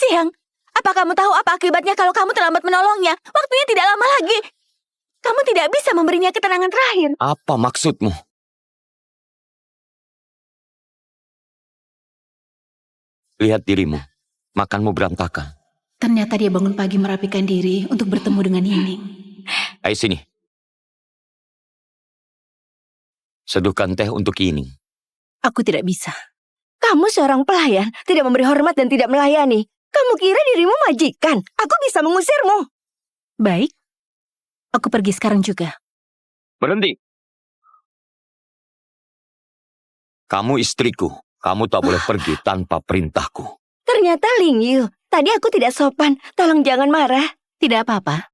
Siang, apa kamu tahu apa akibatnya kalau kamu terlambat menolongnya? Waktunya tidak lama lagi. Kamu tidak bisa memberinya ketenangan terakhir. Apa maksudmu? Lihat dirimu, makanmu berantakan. Ternyata dia bangun pagi merapikan diri untuk bertemu dengan Yining. Ayo sini. Seduhkan teh untuk Yining. Aku tidak bisa. Kamu seorang pelayan, tidak memberi hormat dan tidak melayani. Kamu kira dirimu majikan? Aku bisa mengusirmu. Baik. Aku pergi sekarang juga. Berhenti. Kamu istriku. Kamu tak boleh pergi tanpa perintahku. Ternyata Ling Yu. Tadi aku tidak sopan. Tolong jangan marah. Tidak apa-apa.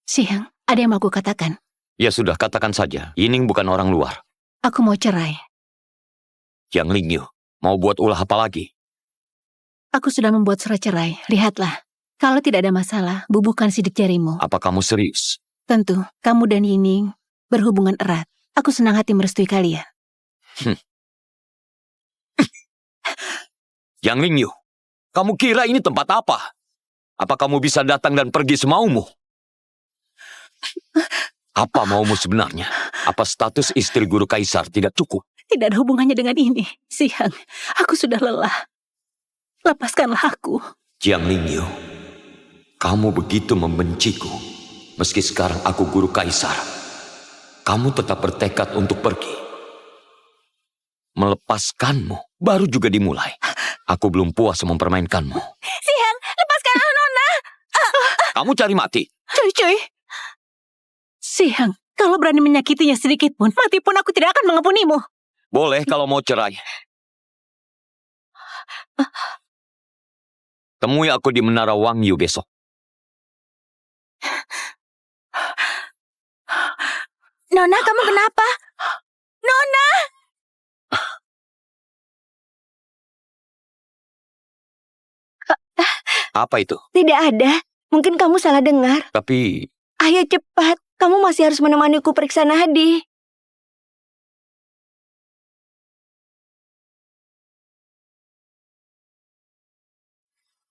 Siang, ada yang mau aku katakan. Ya sudah, katakan saja. Yining bukan orang luar. Aku mau cerai. Yang Ling Yu, mau buat ulah apa lagi? Aku sudah membuat surat cerai. Lihatlah. Kalau tidak ada masalah, bubuhkan sidik jarimu. Apa kamu serius? Tentu, kamu dan Yining berhubungan erat. Aku senang hati merestui kalian. Yang Ling Yu, kamu kira ini tempat apa? Apa kamu bisa datang dan pergi semaumu? Apa maumu sebenarnya? Apa status istri guru kaisar tidak cukup? Tidak ada hubungannya dengan ini. Siang, aku sudah lelah. Lepaskanlah aku. Jiang Lingyu, kamu begitu membenciku. Meski sekarang aku guru kaisar, kamu tetap bertekad untuk pergi. Melepaskanmu baru juga dimulai. Aku belum puas mempermainkanmu. Siang, lepaskanlah Nona. Kamu cari mati. Cuy. Siang, kalau berani menyakitinya sedikit pun, mati pun aku tidak akan mengampunimu. Boleh kalau mau cerai. Temui aku di Menara Wang Yu besok. Nona, kamu kenapa? Nona! Apa itu? Tidak ada. Mungkin kamu salah dengar. Tapi Ayo cepat. Kamu masih harus menemaniku periksa nadi.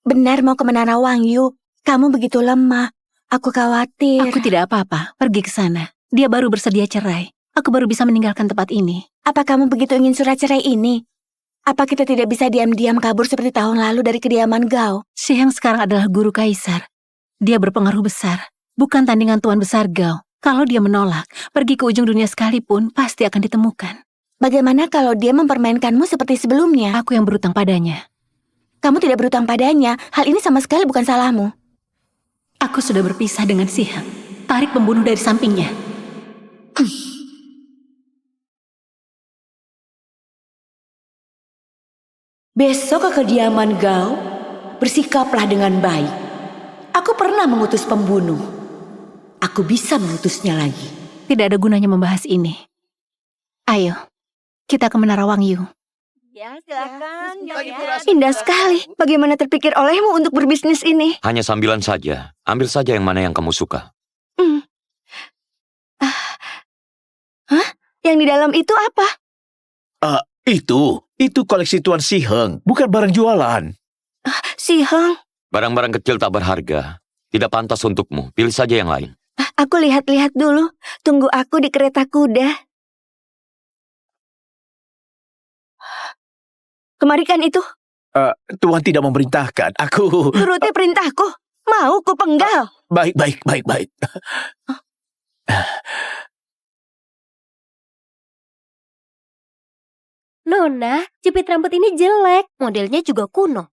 Benar mau ke Menara Wang Yu. Kamu begitu lemah. Aku khawatir. Aku tidak apa-apa. Pergi ke sana. Dia baru bersedia cerai. Aku baru bisa meninggalkan tempat ini. Apa kamu begitu ingin surat cerai ini? Apa kita tidak bisa diam-diam kabur seperti tahun lalu dari kediaman Gao? Siang sekarang adalah guru kaisar. Dia berpengaruh besar. Bukan tandingan tuan besar Gao. Kalau dia menolak, pergi ke ujung dunia sekalipun pasti akan ditemukan. Bagaimana kalau dia mempermainkanmu seperti sebelumnya? Aku yang berutang padanya. Kamu tidak berutang padanya. Hal ini sama sekali bukan salahmu. Aku sudah berpisah dengan Siang. Tarik pembunuh dari sampingnya. Besok ke kediaman Gao, bersikaplah dengan baik. Aku pernah mengutus pembunuh. Aku bisa mengutusnya lagi. Tidak ada gunanya membahas ini. Ayo, kita ke Menara Wang Yu. Ya, silakan. Indah sekali. Bagaimana terpikir olehmu untuk berbisnis ini? hanya sambilan saja. Ambil saja yang mana yang kamu suka. Hah? Yang di dalam itu apa? Itu koleksi Tuan Si Heng, bukan barang jualan. Si Heng. Barang-barang kecil tak berharga. Tidak pantas untukmu. Pilih saja yang lain. Aku lihat-lihat dulu. Tunggu aku di kereta kuda. Kemarikan itu. Tuan tidak memerintahkan. Aku... Turuti perintahku. Mau ku penggal. Baik. Nona, jepit rambut ini jelek. Modelnya juga kuno.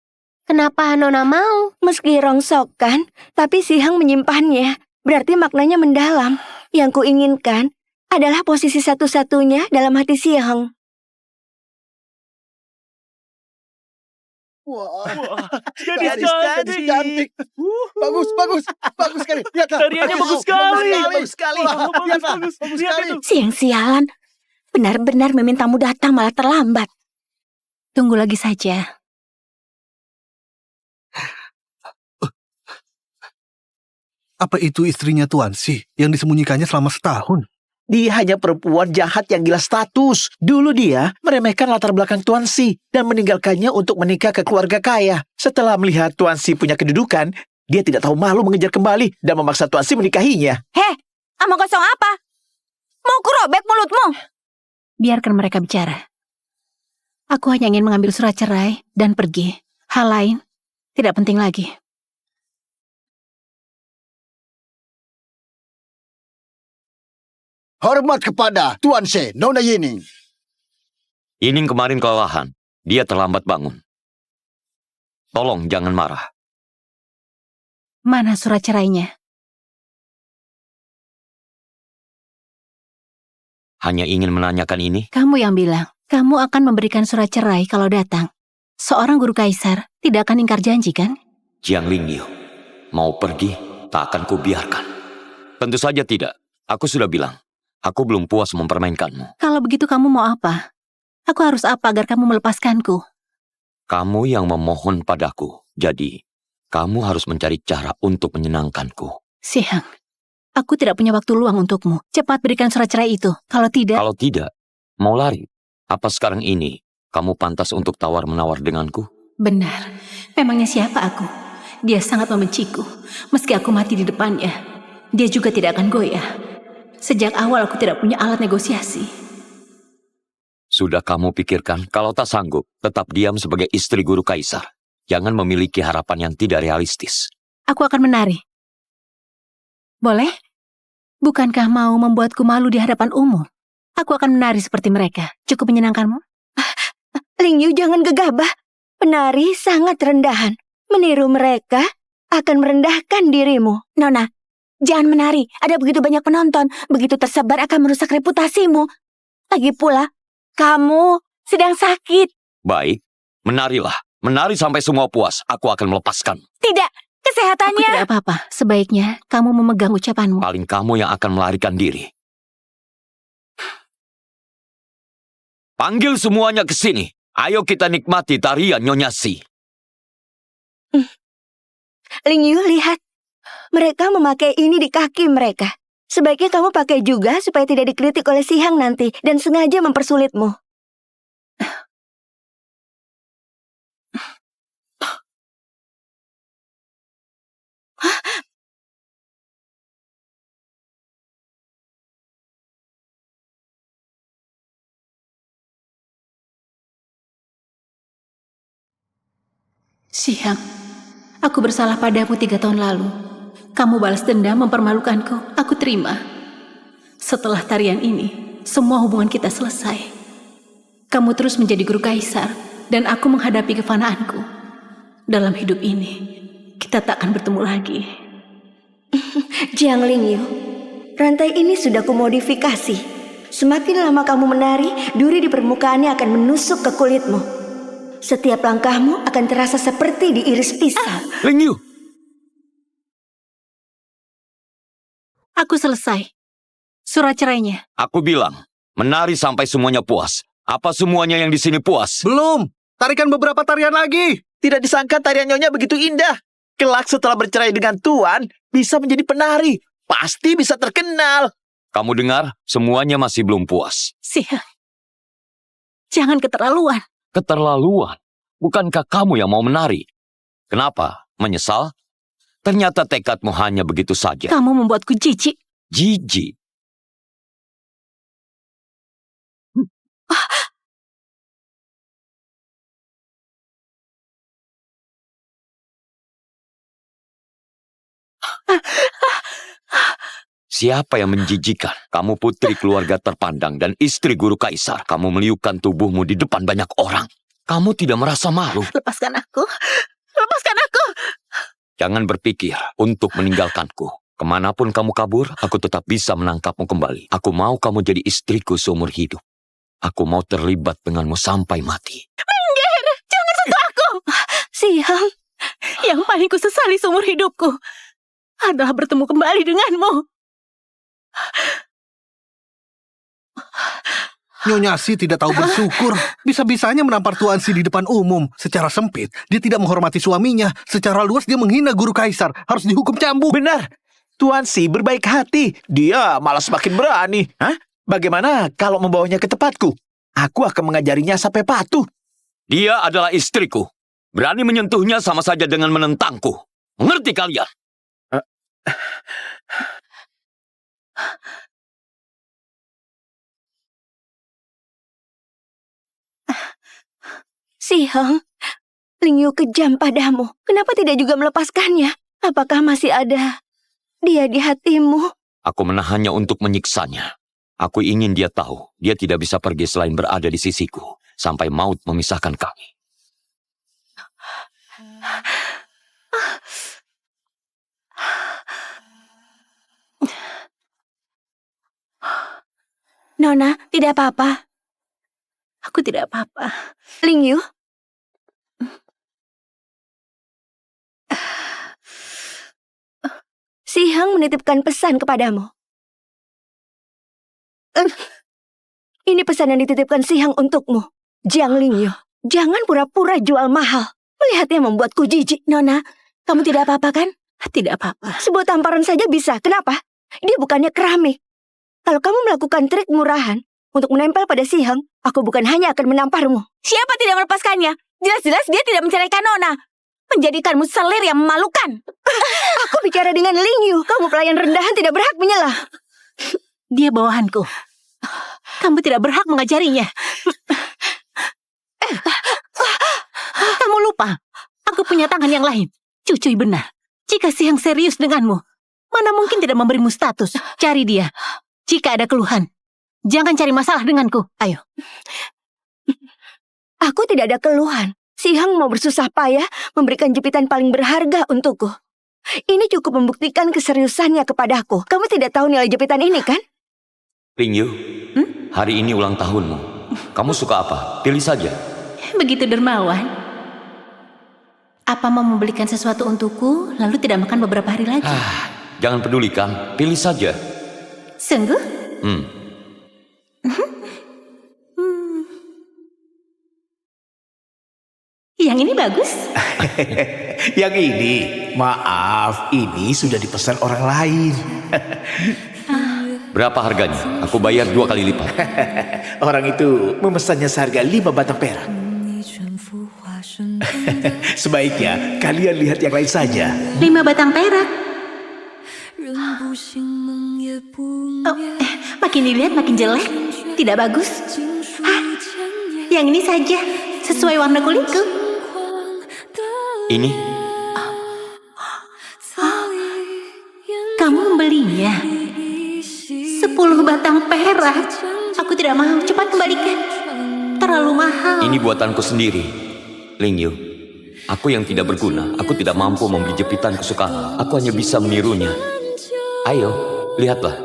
Kenapa Nona mau? Meski rongsokan, tapi si Heng menyimpannya. Berarti maknanya mendalam. Yang kuinginkan adalah posisi satu-satunya dalam hati si Heng. Wah, gadis cantik. Bagus sekali. Lihat, Tariannya bagus sekali. Bagus sekali. Bagus. Lihat itu. Siang-sialan. Benar-benar memintamu datang malah terlambat. Tunggu lagi saja. Apa itu istrinya Tuan Si yang disembunyikannya selama setahun? Dia hanya perempuan jahat yang gila status. Dulu dia meremehkan latar belakang Tuan Si dan meninggalkannya untuk menikah ke keluarga kaya. Setelah melihat Tuan Si punya kedudukan, dia tidak tahu malu mengejar kembali dan memaksa Tuan Si menikahinya. Heh, omong kosong apa? Mau kurobek mulutmu? Biarkan mereka bicara. Aku hanya ingin mengambil surat cerai dan pergi. Hal lain tidak penting lagi. Hormat kepada Tuan Se, Nona Yining. Yining kemarin kelelahan. Dia terlambat bangun. Tolong jangan marah. Mana surat cerainya? Hanya ingin menanyakan ini. Kamu yang bilang, kamu akan memberikan surat cerai kalau datang. Seorang guru kaisar tidak akan ingkar janji, kan? Jiang Lingyu, mau pergi, tak akan kubiarkan. Tentu saja tidak. Aku sudah bilang, aku belum puas mempermainkanmu. Kalau begitu kamu mau apa? Aku harus apa agar kamu melepaskanku? Kamu yang memohon padaku, jadi kamu harus mencari cara untuk menyenangkanku. Sihang, aku tidak punya waktu luang untukmu. Cepat berikan surat cerai itu. Kalau tidak... Kalau tidak, mau lari. Apa sekarang ini kamu pantas untuk tawar-menawar denganku? Benar. Memangnya siapa aku? Dia sangat membenciku. Meski aku mati di depannya, dia juga tidak akan goyah. Sejak awal aku tidak punya alat negosiasi. Sudah kamu pikirkan, kalau tak sanggup, tetap diam sebagai istri guru kaisar. Jangan memiliki harapan yang tidak realistis. Aku akan menari. Boleh? Bukankah mau membuatku malu di hadapan umum? Aku akan menari seperti mereka. Cukup menyenangkanmu? Lingyu jangan gegabah. Penari sangat rendahan. Meniru mereka akan merendahkan dirimu. Nona, jangan menari. Ada begitu banyak penonton. Begitu tersebar akan merusak reputasimu. Lagi pula, kamu sedang sakit. Baik, menarilah. Menari sampai semua puas. Aku akan melepaskan. Tidak, Aku kesehatannya. tidak apa-apa. Sebaiknya kamu memegang ucapanmu. Paling kamu yang akan melarikan diri. Panggil semuanya ke sini. Ayo kita nikmati tarian Nyonya Si. Lingyu, lihat. Mereka memakai ini di kaki mereka. Sebaiknya kamu pakai juga supaya tidak dikritik oleh Sihang nanti dan sengaja mempersulitmu. Sihang, aku bersalah padamu 3 tahun lalu. Kamu balas dendam mempermalukanku. Aku terima. Setelah tarian ini, semua hubungan kita selesai. Kamu terus menjadi guru kaisar, dan aku menghadapi kefanaanku. Dalam hidup ini, kita tak akan bertemu lagi. Jiang Lingyu, rantai ini sudah kumodifikasi. Semakin lama kamu menari, duri di permukaannya akan menusuk ke kulitmu. Setiap langkahmu akan terasa seperti diiris pisau. Lingyu! Aku selesai. Surat cerainya. Aku bilang, menari sampai semuanya puas. Apa semuanya yang di sini puas? Belum. Tarikan beberapa tarian lagi. Tidak disangka tarian Nyonya begitu indah. Kelak setelah bercerai dengan Tuan, bisa menjadi penari. Pasti bisa terkenal. Kamu dengar, semuanya masih belum puas. Sihang, jangan keterlaluan. Keterlaluan. Bukankah kamu yang mau menari? Kenapa? Menyesal? Ternyata tekadmu hanya begitu saja. Kamu membuatku jijik. Jijik. Siapa yang menjijikan? Kamu putri keluarga terpandang dan istri guru kaisar. Kamu meliupkan tubuhmu di depan banyak orang. Kamu tidak merasa malu? Lepaskan aku. Lepaskan aku. Jangan berpikir untuk meninggalkanku. Kemanapun kamu kabur, aku tetap bisa menangkapmu kembali. Aku mau kamu jadi istriku seumur hidup. Aku mau terlibat denganmu sampai mati. Minggir! Jangan sentuh aku! Sihang, Yang paling kusesali seumur hidupku adalah bertemu kembali denganmu. Nyonya Si tidak tahu bersyukur. Bisa-bisanya menampar Tuan Si di depan umum. Secara sempit, dia tidak menghormati suaminya. Secara luas, dia menghina guru kaisar. Harus dihukum cambuk. Benar. Tuan Si berbaik hati. Dia malah semakin berani. Hah? Bagaimana kalau membawanya ke tempatku? Aku akan mengajarinya sampai patuh. Dia adalah istriku. Berani menyentuhnya sama saja dengan menentangku. Mengerti kalian? Siheng, Ling Yu kejam padamu. Kenapa tidak juga melepaskannya? Apakah masih ada dia di hatimu? Aku menahannya untuk menyiksanya. Aku ingin dia tahu, dia tidak bisa pergi selain berada di sisiku. Sampai maut memisahkan kami. Nona, tidak apa-apa. Aku tidak apa-apa. Ling Yu, Siheng menitipkan pesan kepadamu. Ini pesan yang dititipkan Siheng untukmu. Jiang Ling Yu, jangan pura-pura jual mahal. Melihatnya membuatku jijik. Nona, kamu tidak apa-apa kan? Tidak apa-apa. Sebuah tamparan saja bisa. Kenapa? Dia bukannya keramik. Kalau kamu melakukan trik murahan untuk menempel pada Siheng, aku bukan hanya akan menamparmu. Siapa tidak melepaskannya? Jelas-jelas dia tidak menceraikan Nona. Menjadikanmu selir yang memalukan. Aku bicara dengan Ling Yu. Kamu pelayan rendahan tidak berhak menyelah. Dia bawahanku. Kamu tidak berhak mengajarinya. Kamu lupa, aku punya tangan yang lain. Cucuy benar. Jika Siheng serius denganmu, mana mungkin tidak memberimu status. Cari dia. Jika ada keluhan, jangan cari masalah denganku. Ayo. Aku tidak ada keluhan. Siheng mau bersusah payah memberikan jepitan paling berharga untukku. Ini cukup membuktikan keseriusannya kepadaku. Kamu tidak tahu nilai jepitan ini, kan? Ling Yu, hari ini ulang tahunmu. Kamu suka apa? Pilih saja. Begitu dermawan. Apa mau membelikan sesuatu untukku, lalu tidak makan beberapa hari lagi? Jangan pedulikan, pilih saja. Sungguh? Yang ini bagus. Yang ini, maaf, ini sudah dipesan orang lain. Berapa harganya? Aku bayar 2 kali lipat. Orang itu memesannya seharga 5 batang perak. Sebaiknya kalian lihat yang lain saja. 5 batang perak. Makin dilihat makin jelek. Tidak bagus. Yang ini saja. Sesuai warna kulitku. Ini? Kamu membelinya 10 batang perak. Aku tidak mau. Cepat kembalikan. Terlalu mahal. Ini buatanku sendiri. Ling Yu, aku yang tidak berguna. Aku tidak mampu membeli jepitan kesukaan. Aku hanya bisa menirunya. Ayo, lihatlah.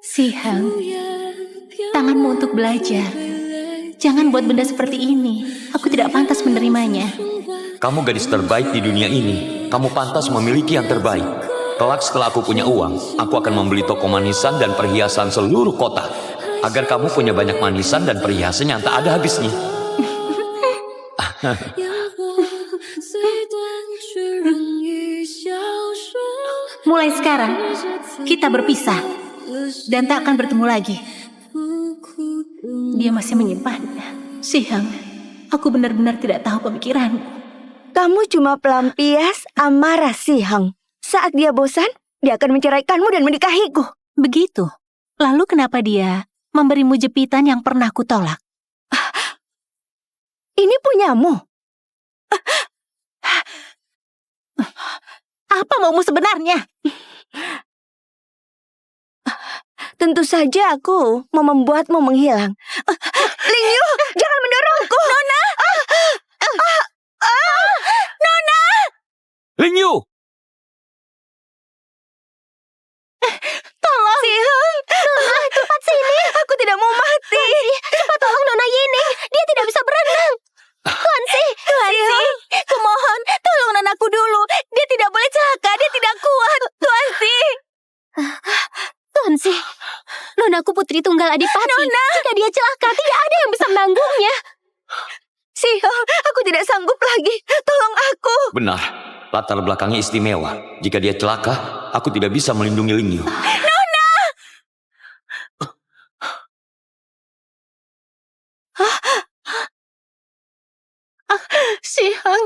Siheng, tanganmu untuk belajar. Jangan buat benda seperti ini. Aku tidak pantas menerimanya. Kamu gadis terbaik di dunia ini. Kamu pantas memiliki yang terbaik. Kelak setelah aku punya uang, aku akan membeli toko manisan dan perhiasan seluruh kota. Agar kamu punya banyak manisan dan perhiasan yang tak ada habisnya. Mulai sekarang, kita berpisah. Dan tak akan bertemu lagi. Dia masih menyimpannya. Siheng, aku benar-benar tidak tahu pemikiranmu. Kamu cuma pelampias amarah Siheng. Saat dia bosan, dia akan menceraikanmu dan menikahiku. Begitu. Lalu kenapa dia memberimu jepitan yang pernah kutolak? Ini punyamu. Apa maumu sebenarnya? Tentu saja aku mau membuatmu menghilang. Ling Yu, jangan mendorongku. Nona! Nona! Ling Yu! Tolong! Siheng! Nona, cepat sini. Aku tidak mau mati. Cepat tolong Nona Yining. Dia tidak bisa berenang. Tuansi, Kumohon, tolong Nonaku dulu. Dia tidak boleh celaka. Dia tidak kuat. Tuansi! Tuansi, Nonaku putri tunggal Adipati. Nona! Jika dia celaka, tidak ada yang bisa menanggungnya. Siheng, aku tidak sanggup lagi. Tolong aku. Benar. Latar belakangnya istimewa. Jika dia celaka, aku tidak bisa melindungi Lingyu. Sihang,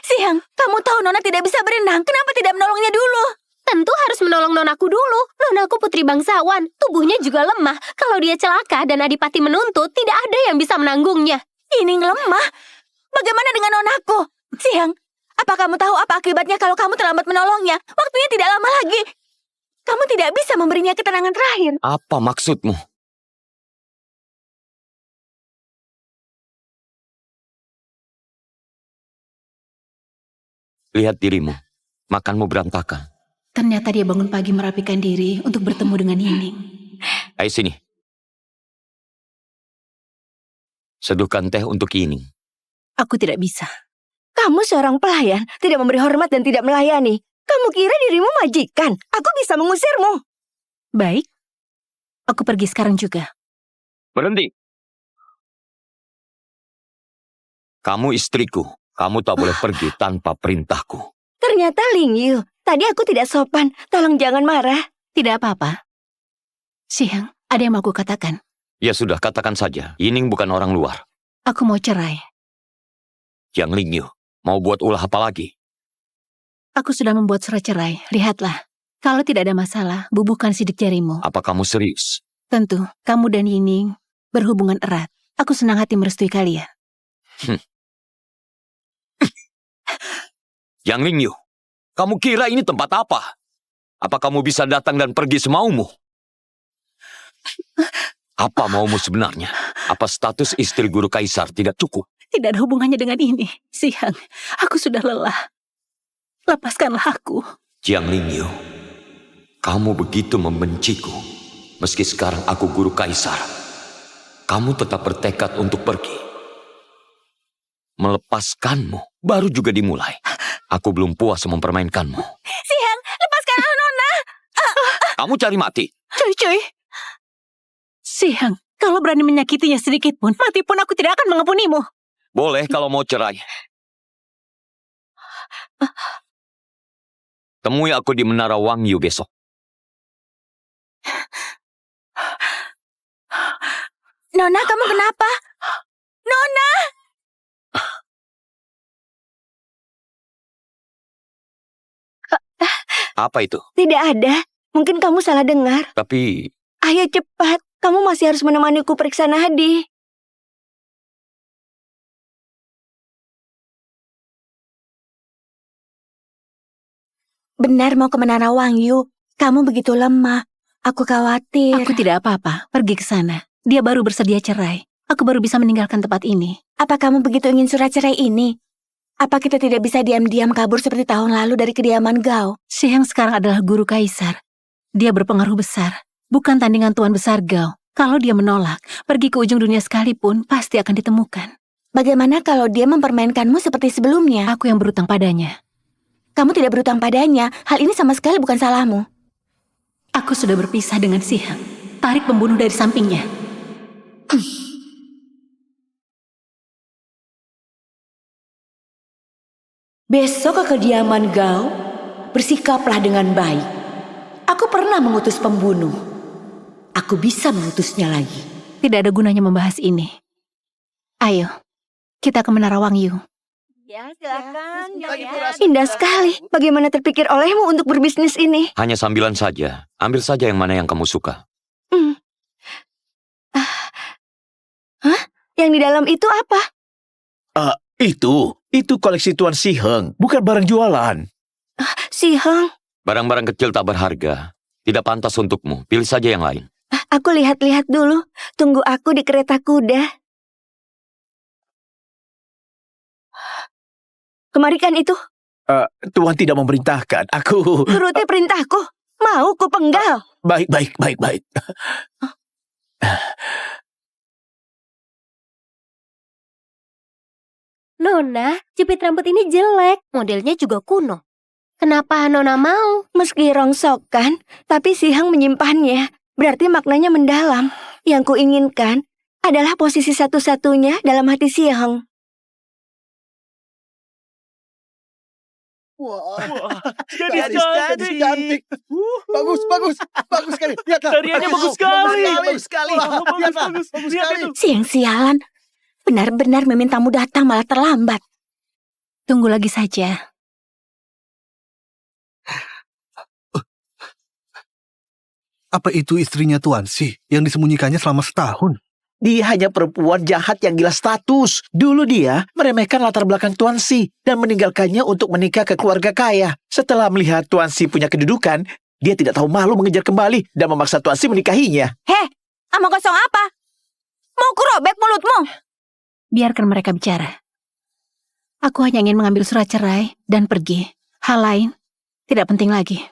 Sihang, kamu tahu Nona tidak bisa berenang. Kenapa tidak menolongnya dulu? Tentu harus menolong nonaku dulu. Nonaku putri bangsawan, tubuhnya juga lemah. Kalau dia celaka dan Adipati menuntut, tidak ada yang bisa menanggungnya. Ini lemah. Bagaimana dengan Nonaku? Sihang, apa kamu tahu apa akibatnya kalau kamu terlambat menolongnya? Waktunya tidak lama lagi. Kamu tidak bisa memberinya ketenangan terakhir. Apa maksudmu? Lihat dirimu. Makanmu berantakan. ternyata dia bangun pagi merapikan diri untuk bertemu dengan Yining. Ayo sini. Seduhkan teh untuk Yining. Aku tidak bisa. Kamu seorang pelayan, tidak memberi hormat dan tidak melayani. Kamu kira dirimu majikan? Aku bisa mengusirmu. Baik, aku pergi sekarang juga. Berhenti. Kamu istriku. Kamu tak boleh pergi tanpa perintahku. Ternyata Lingyu, tadi aku tidak sopan. Tolong jangan marah. Tidak apa-apa. Sihang, ada yang mau aku katakan. Ya sudah, katakan saja. Yining bukan orang luar. Aku mau cerai. Yang Lingyu, mau buat ulah apa lagi? Aku sudah membuat surat cerai. Lihatlah. Kalau tidak ada masalah, bubuhkan sidik jarimu. Apa kamu serius? Tentu, kamu dan Yining berhubungan erat. Aku senang hati merestui kalian. Yang Lingyu, kamu kira ini tempat apa? Apa kamu bisa datang dan pergi semaumu? Apa maumu sebenarnya? Apa status istri guru kaisar tidak cukup? Tidak ada hubungannya dengan ini. Sihang, aku sudah lelah. Lepaskanlah aku. Jiang Lingyu, kamu begitu membenciku. Meski sekarang aku guru kaisar, kamu tetap bertekad untuk pergi. Melepaskanmu baru juga dimulai. Aku belum puas mempermainkanmu. Sihang, lepaskanlah Nona. Kamu cari mati. Cuy. Sihang, kalau berani menyakitinya sedikit pun, mati pun aku tidak akan mengampunimu. Boleh kalau mau cerai. Temui aku di Menara Wangyu besok. Nona, kamu kenapa? Nona! Apa itu? Tidak ada. Mungkin kamu salah dengar. Tapi Ayo cepat. Kamu masih harus menemaniku periksa nadi. Benar mau ke Menara Wangyu. Kamu begitu lemah. Aku khawatir. Aku tidak apa-apa. Pergi ke sana. Dia baru bersedia cerai. Aku baru bisa meninggalkan tempat ini. Apa kamu begitu ingin surat cerai ini? Apa kita tidak bisa diam-diam kabur seperti tahun lalu dari kediaman Gao? Sihang sekarang adalah guru kaisar. Dia berpengaruh besar. Bukan tandingan Tuan Besar Gao. Kalau dia menolak, pergi ke ujung dunia sekalipun, pasti akan ditemukan. Bagaimana kalau dia mempermainkanmu seperti sebelumnya? Aku yang berutang padanya. Kamu tidak berutang padanya. Hal ini sama sekali bukan salahmu. Aku sudah berpisah dengan Sihang. Tarik pembunuh dari sampingnya. Besok ke kediaman Gao, bersikaplah dengan baik. Aku pernah mengutus pembunuh. Aku bisa mengutusnya lagi. Tidak ada gunanya membahas ini. Ayo, kita ke Menara Wangyu. Ya, silakan. Indah sekali. Bagaimana terpikir olehmu untuk berbisnis ini? hanya sambilan saja. Ambil saja yang mana yang kamu suka. Hah? Yang di dalam itu apa? Itu koleksi Tuan Siheng, bukan barang jualan. Sihang. Barang-barang kecil tak berharga. Tidak pantas untukmu. Pilih saja yang lain. Aku lihat-lihat dulu. Tunggu aku di kereta kuda. Kemarikan itu. Tuan tidak memerintahkan. Aku... Turuti perintahku. Mau ku penggal. Baik. Nona, jepit rambut ini jelek. Modelnya juga kuno. Kenapa Nona mau? Meski rongsokan, tapi Sihang menyimpannya. Berarti maknanya mendalam. Yang kuinginkan adalah posisi satu-satunya dalam hati Sihang. Wah, Gadis cantik. Bagus sekali. Lihatlah. Tariannya bagus sekali. Bagus sekali. Lihatlah. Bagus sekali. Siang sialan. Benar-benar memintamu datang malah terlambat. Tunggu lagi saja. Apa itu istrinya Tuan Si yang disembunyikannya selama setahun? Dia hanya perempuan jahat yang gila status. Dulu dia meremehkan latar belakang Tuan Si dan meninggalkannya untuk menikah ke keluarga kaya. Setelah melihat Tuan Si punya kedudukan, dia tidak tahu malu mengejar kembali dan memaksa Tuan Si menikahinya. Heh, omong kosong apa? Mau kurobek mulutmu? Biarkan mereka bicara. Aku hanya ingin mengambil surat cerai dan pergi. Hal lain tidak penting lagi.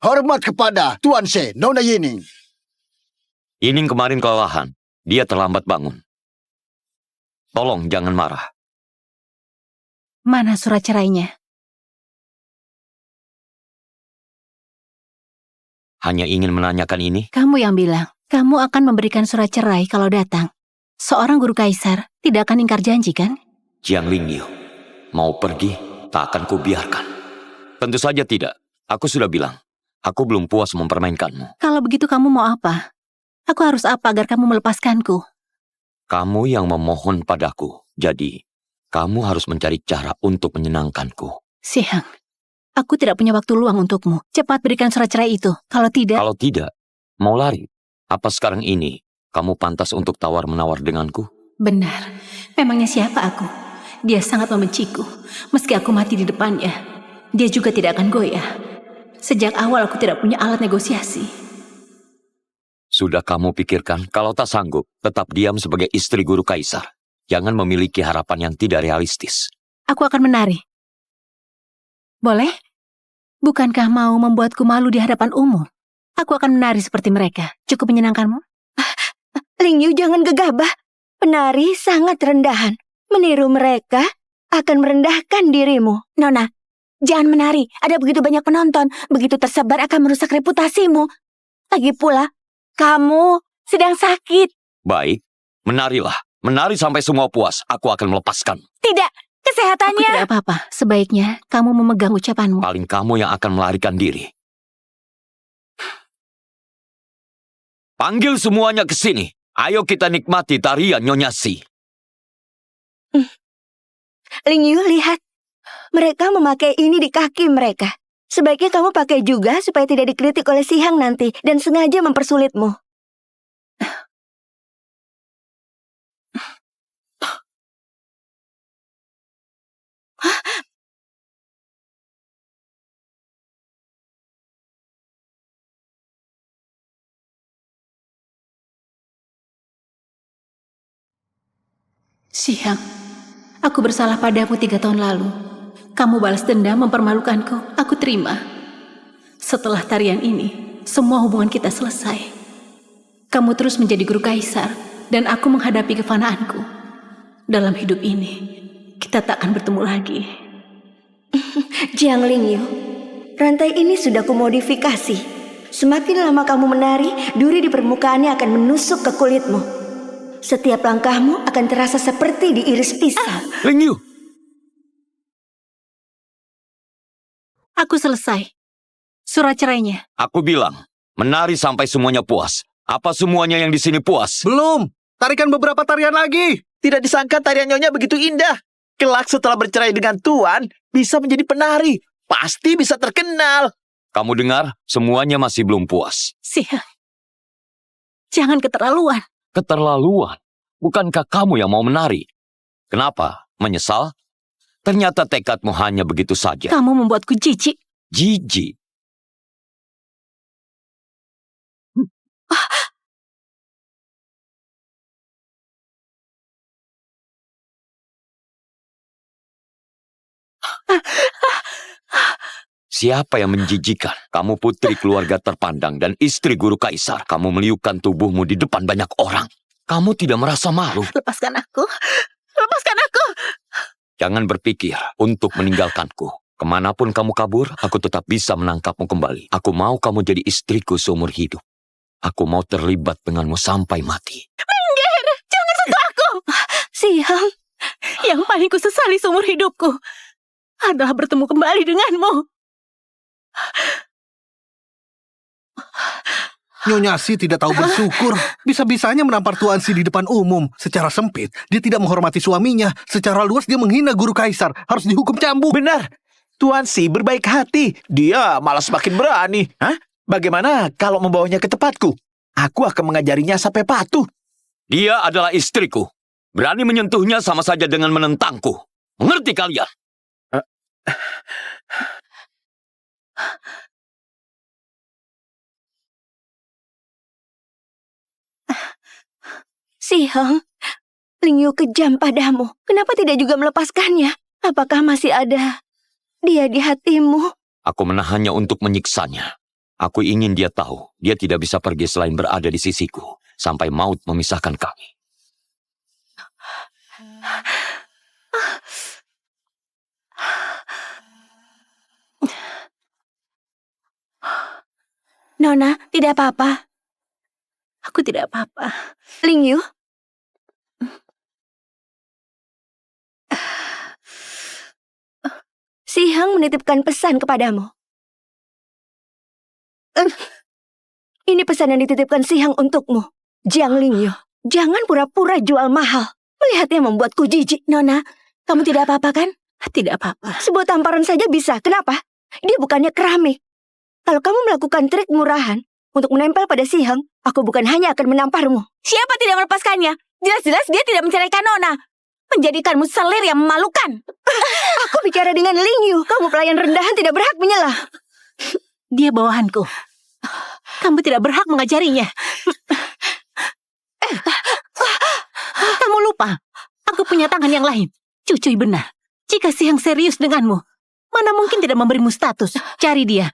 Hormat kepada Tuan Se, Nona Yining. Yining kemarin kelelahan. Dia terlambat bangun. Tolong jangan marah. Mana surat cerainya? Hanya ingin menanyakan ini. Kamu yang bilang, kamu akan memberikan surat cerai kalau datang. Seorang guru kaisar tidak akan ingkar janji, kan? Jiang Lingyu, mau pergi, tak akan kubiarkan. Tentu saja tidak. Aku sudah bilang, aku belum puas mempermainkanmu. Kalau begitu kamu mau apa? Aku harus apa agar kamu melepaskanku? Kamu yang memohon padaku, jadi kamu harus mencari cara untuk menyenangkanku. Sihang, aku tidak punya waktu luang untukmu. Cepat berikan surat cerai itu. Kalau tidak... Kalau tidak, mau lari. Apa sekarang ini kamu pantas untuk tawar-menawar denganku? Benar. Memangnya siapa aku? Dia sangat membenciku. Meski aku mati di depannya, dia juga tidak akan goyah. Sejak awal aku tidak punya alat negosiasi. Sudah kamu pikirkan, kalau tak sanggup, tetap diam sebagai istri guru kaisar. Jangan memiliki harapan yang tidak realistis. Aku akan menari. Boleh? Bukankah mau membuatku malu di hadapan umum? Aku akan menari seperti mereka. Cukup menyenangkanmu? Lingyu jangan gegabah. Penari sangat rendahan. Meniru mereka akan merendahkan dirimu. Nona, jangan menari. Ada begitu banyak penonton. Begitu tersebar akan merusak reputasimu. Lagi pula, kamu sedang sakit. Baik, menarilah. Menari sampai semua puas. Aku akan melepaskan. Tidak, Aku kesehatannya. tidak apa-apa. Sebaiknya kamu memegang ucapanmu. Paling kamu yang akan melarikan diri. Panggil semuanya ke sini. Ayo kita nikmati tarian Nyonya Si. Lingyu, lihat. Mereka memakai ini di kaki mereka. Sebaiknya kamu pakai juga supaya tidak dikritik oleh Sihang nanti dan sengaja mempersulitmu. Sihang, aku bersalah padamu 3 tahun lalu. Kamu balas dendam mempermalukanku. Aku terima. Setelah tarian ini, semua hubungan kita selesai. Kamu terus menjadi guru kaisar, dan aku menghadapi kefanaanku. Dalam hidup ini, kita tak akan bertemu lagi. Jiang Lingyu, rantai ini sudah kumodifikasi. Semakin lama kamu menari, duri di permukaannya akan menusuk ke kulitmu. Setiap langkahmu akan terasa seperti diiris pisang. Lingyu! Aku selesai. Surat cerainya. Aku bilang, menari sampai semuanya puas. Apa semuanya yang di sini puas? Belum. Tarikan beberapa tarian lagi. Tidak disangka tarian Nyonya begitu indah. Kelak setelah bercerai dengan Tuan, bisa menjadi penari. Pasti bisa terkenal. Kamu dengar, semuanya masih belum puas. Sihang, jangan keterlaluan. Keterlaluan. Bukankah kamu yang mau menari? Kenapa? Menyesal? Ternyata tekadmu hanya begitu saja. Kamu membuatku jijik. Jijik. Siapa yang menjijikan? Kamu putri keluarga terpandang dan istri guru kaisar. Kamu meliupkan tubuhmu di depan banyak orang. Kamu tidak merasa malu? Lepaskan aku. Lepaskan aku! Jangan berpikir untuk meninggalkanku. Kemanapun kamu kabur, aku tetap bisa menangkapmu kembali. Aku mau kamu jadi istriku seumur hidup. Aku mau terlibat denganmu sampai mati. Minggir! Jangan sentuh aku! Siang, Yang paling kusesali seumur hidupku adalah bertemu kembali denganmu. Nyonya Si tidak tahu bersyukur. Bisa-bisanya menampar Tuan Si di depan umum. Secara sempit, dia tidak menghormati suaminya. Secara luas, dia menghina guru kaisar. Harus dihukum cambuk. Benar. Tuan Si berbaik hati. Dia malah semakin berani. Hah? Bagaimana kalau membawanya ke tempatku? Aku akan mengajarinya sampai patuh. Dia adalah istriku. Berani menyentuhnya sama saja dengan menentangku. Mengerti kalian? Siang, Ling Yu kejam padamu. Kenapa tidak juga melepaskannya? Apakah masih ada dia di hatimu? Aku menahannya untuk menyiksanya. Aku ingin dia tahu, dia tidak bisa pergi selain berada di sisiku. Sampai maut memisahkan kami. Nona, tidak apa-apa. Aku tidak apa-apa. Ling Yu, Siang menitipkan pesan kepadamu. Ini pesan yang dititipkan Siang untukmu. Jiang Ling Yu, jangan pura-pura jual mahal. Melihatnya membuatku jijik. Nona, kamu tidak apa-apa kan? Tidak apa-apa. Sebuah tamparan saja bisa. Kenapa? Dia bukannya keramik. Kalau kamu melakukan trik murahan untuk menempel pada Siang, aku bukan hanya akan menamparmu. Siapa tidak melepaskannya? Jelas-jelas dia tidak menceraikan Nona. Menjadikanmu selir yang memalukan. Aku bicara dengan Ling Yu. Kamu pelayan rendahan tidak berhak menyela. Dia bawahanku. Kamu tidak berhak mengajarinya. Kamu lupa, aku punya tangan yang lain. Cucuy benar. Jika Siang serius denganmu, mana mungkin tidak memberimu status. Cari dia.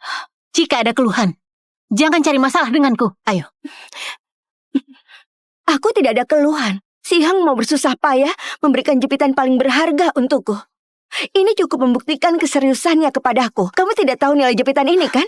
Jika ada keluhan, jangan cari masalah denganku. Ayo. Aku tidak ada keluhan. Siang mau bersusah payah memberikan jepitan paling berharga untukku. Ini cukup membuktikan keseriusannya kepadaku. Kamu tidak tahu nilai jepitan ini kan?